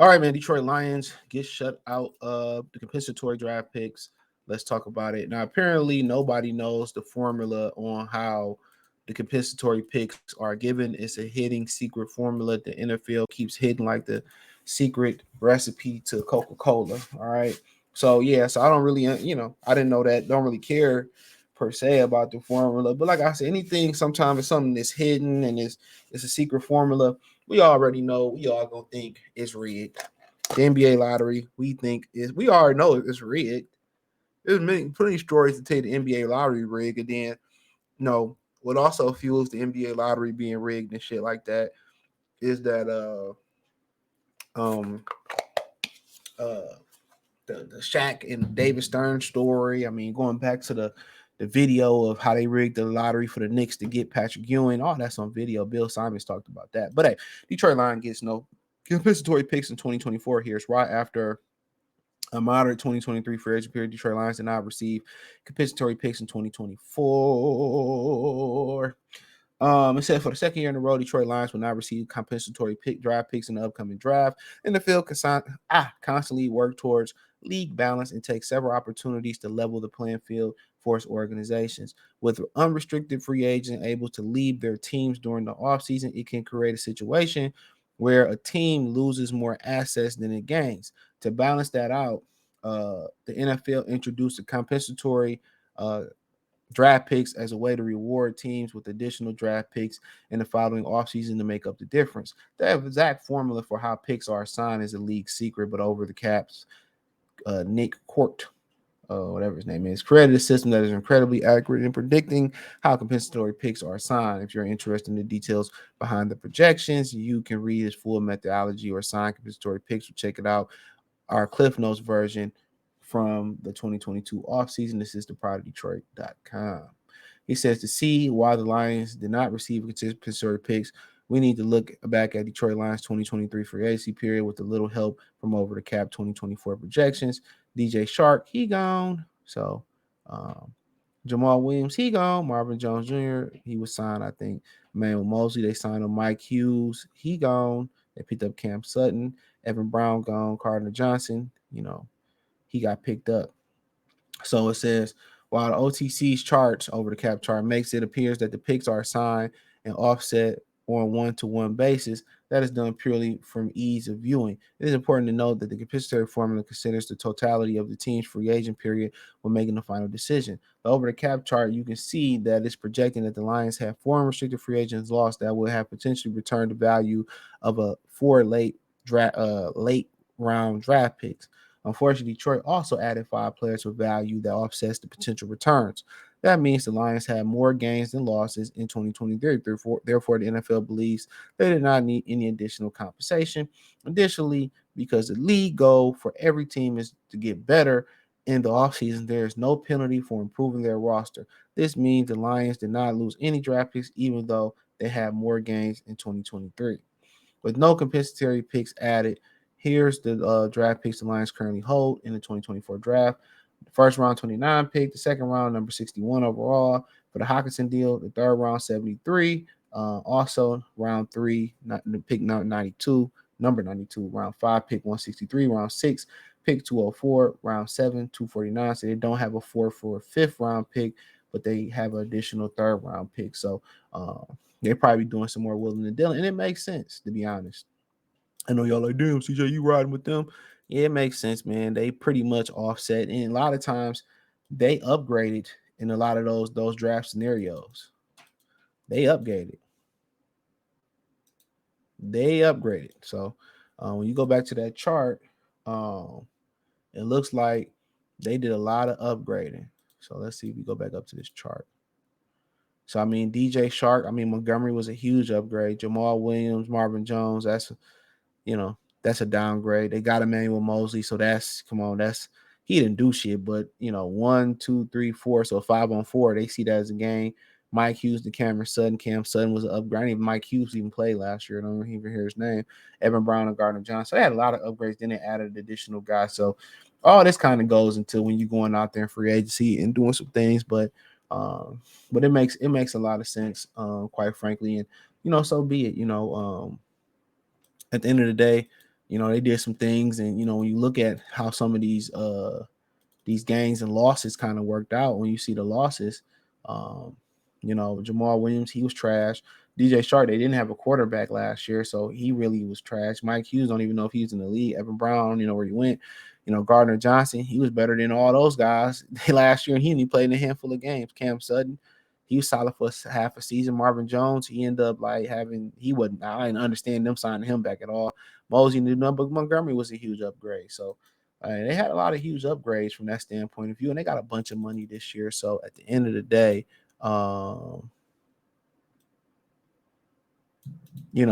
All right, man. Detroit Lions get shut out of the compensatory draft picks. Let's talk about it. Now, apparently, nobody knows the formula on how the compensatory picks are given. It's a hidden secret formula. The NFL keeps hidden like the secret recipe to Coca-Cola. All right. So, yeah, so I don't really, I didn't know that. Don't really care per se about the formula. But like I said, anything sometimes it's something that's hidden and it's a secret formula. We already know, we all gonna think it's rigged. The NBA lottery, we already know it's rigged. There's plenty of stories to take the NBA lottery rigged, and then what also fuels the NBA lottery being rigged and shit like that is that um uh the Shaq and David Stern story. I mean, going back to the video of how they rigged the lottery for the Knicks to get Patrick Ewing, all that's on video. Bill Simons talked about that. But hey, Detroit Lion gets no compensatory picks in 2024. Here's right after a moderate 2023 free agent period. Detroit Lions did not receive compensatory picks in 2024. It said for the second year in a row, Detroit Lions will not receive compensatory draft picks in the upcoming draft. And the field constantly work towards league balance and take several opportunities to level the playing field for its organizations. With unrestricted free agents able to leave their teams during the offseason, it can create a situation where a team loses more assets than it gains. To balance that out, the NFL introduced a compensatory draft picks as a way to reward teams with additional draft picks in the following offseason to make up the difference. The exact formula for how picks are assigned is a league secret, but over the caps, Nick Court, whatever his name is, created a system that is incredibly accurate in predicting how compensatory picks are assigned. If you're interested in the details behind the projections, you can read his full methodology or assign compensatory picks or check it out. Our Cliff Notes version from the 2022 offseason. This is theproudofdetroit.com. He says to see why the Lions did not receive compensatory picks, we need to look back at Detroit Lions 2023 free agency period with a little help from over the cap 2024 projections. DJ Shark, he gone. So Jamal Williams, he gone. Marvin Jones Jr., he was signed, I think. Emmanuel Mosley, they signed him. Mike Hughes, he gone. They picked up Cam Sutton. Evan Brown gone. Gardner Johnson, he got picked up. So it says, while the OTC's charts over the cap chart makes it appears that the picks are assigned and offset on a one-to-one basis, that is done purely from ease of viewing. It is important to note that the compensatory formula considers the totality of the team's free agent period when making the final decision. Over the cap chart, you can see that it's projecting that the Lions have 4 unrestricted free agents lost that will have potentially returned the value of a 4 late round draft picks. Unfortunately, Detroit also added 5 players with value that offsets the potential returns. That means the Lions had more gains than losses in 2023. Therefore, the NFL believes they did not need any additional compensation. Additionally, because the league goal for every team is to get better in the offseason, there is no penalty for improving their roster. This means the Lions did not lose any draft picks, even though they had more gains in 2023. With no compensatory picks added, here's the draft picks the Lions currently hold in the 2024 draft. The first round, 29 pick. The second round, number 61 overall. For the Hawkinson deal, the third round, 73. Also, round 3, pick number 92. Round 5, pick 163. Round 6, pick 204. Round 7, 249. So they don't have a 4th or a 5th round pick, but they have an additional 3rd round pick. So they're probably doing some more willing and dealing. And it makes sense, to be honest. I know y'all like, damn, CJ, you riding with them. Yeah, it makes sense, man. They pretty much offset. And a lot of times they upgraded in a lot of those draft scenarios. They upgraded. So when you go back to that chart, it looks like they did a lot of upgrading. So let's see if we go back up to this chart. So I mean, DJ Shark, Montgomery was a huge upgrade. Jamal Williams, Marvin Jones, that's a downgrade. They got Emmanuel Mosley, so he didn't do shit, but 1, 2, 3, 4, so 5-on-4, they see that as a game. Mike Hughes to Cam Sutton was an upgrade. I didn't even Mike Hughes even played last year. I don't even hear his name. Evan Brown and Gardner Johnson. So they had a lot of upgrades. Then they added additional guys. So all this kind of goes into when you're going out there in free agency and doing some things, but it makes a lot of sense, quite frankly, and so be it. At the end of the day, they did some things, and when you look at how some of these gains and losses kind of worked out, when you see the losses, um, Jamal Williams, he was trash. DJ Shark, they didn't have a quarterback last year, so he really was trash. Mike Hughes, don't even know if he was in the league. Evan Brown, where he went. Gardner Johnson, he was better than all those guys last year, and he only played in a handful of games. Cam Sutton, he was solid for half a season. Marvin Jones, he ended up he wasn't. I didn't understand them signing him back at all. Mosey knew nothing, but Montgomery was a huge upgrade. So they had a lot of huge upgrades from that standpoint of view, and they got a bunch of money this year. So at the end of the day, um, you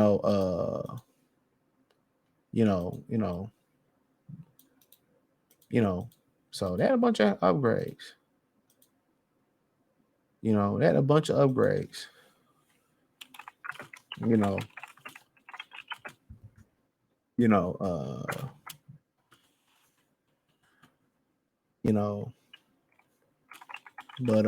know, you know, you know, so they had a bunch of upgrades. They had a bunch of upgrades. You know, you know, you know, but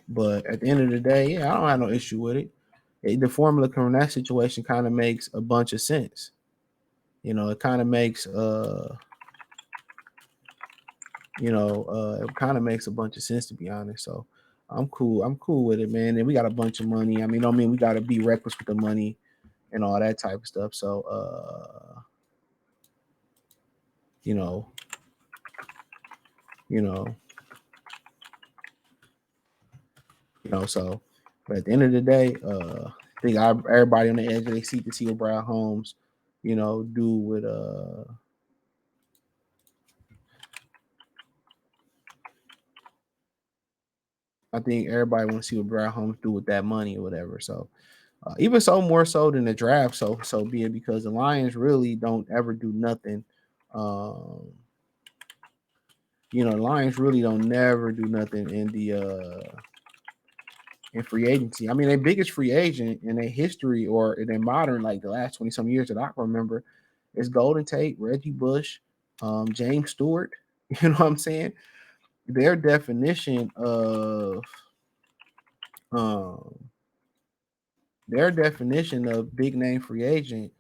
but at the end of the day, yeah, I don't have no issue with it. The formula from that situation kind of makes a bunch of sense. It kind of makes it kind of makes a bunch of sense, to be honest. So I'm cool. I'm cool with it, man. And we got a bunch of money. I mean, don't mean we got to be reckless with the money and all that type of stuff. So, you know, you know, so, but at the end of the day, I think everybody on the edge of their seat to see what Brad Holmes, do with I think everybody want to see what Brad Holmes do with that money or whatever. So, even so, more so than the draft. So be it, because the Lions really don't ever do nothing. Um, the Lions really don't never do nothing in free agency. I mean, their biggest free agent in their history or in their modern, like the last 20 some years that I can remember, is Golden Tate, Reggie Bush, James Stewart. You know what I'm saying? Their definition of um, big name free agent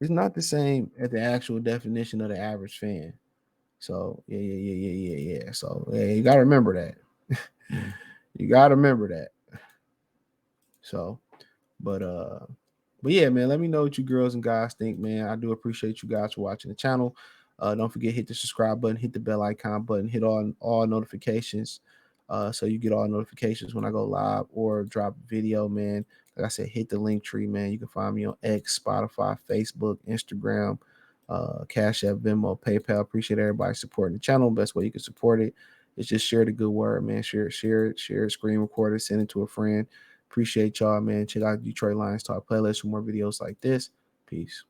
is not the same as the actual definition of the average fan. So yeah. So yeah, you gotta remember that. You gotta remember that. So, but yeah, man, let me know what you girls and guys think, man. I do appreciate you guys for watching the channel. Don't forget, hit the subscribe button, hit the bell icon button, hit all notifications, so you get all notifications when I go live or drop a video, man. Like I said, hit the link tree, man. You can find me on X, Spotify, Facebook, Instagram, Cash App, Venmo, PayPal. Appreciate everybody supporting the channel. Best way you can support it is just share the good word, man. Share it, screen record it, send it to a friend. Appreciate y'all, man. Check out Detroit Lions Talk playlist for more videos like this. Peace.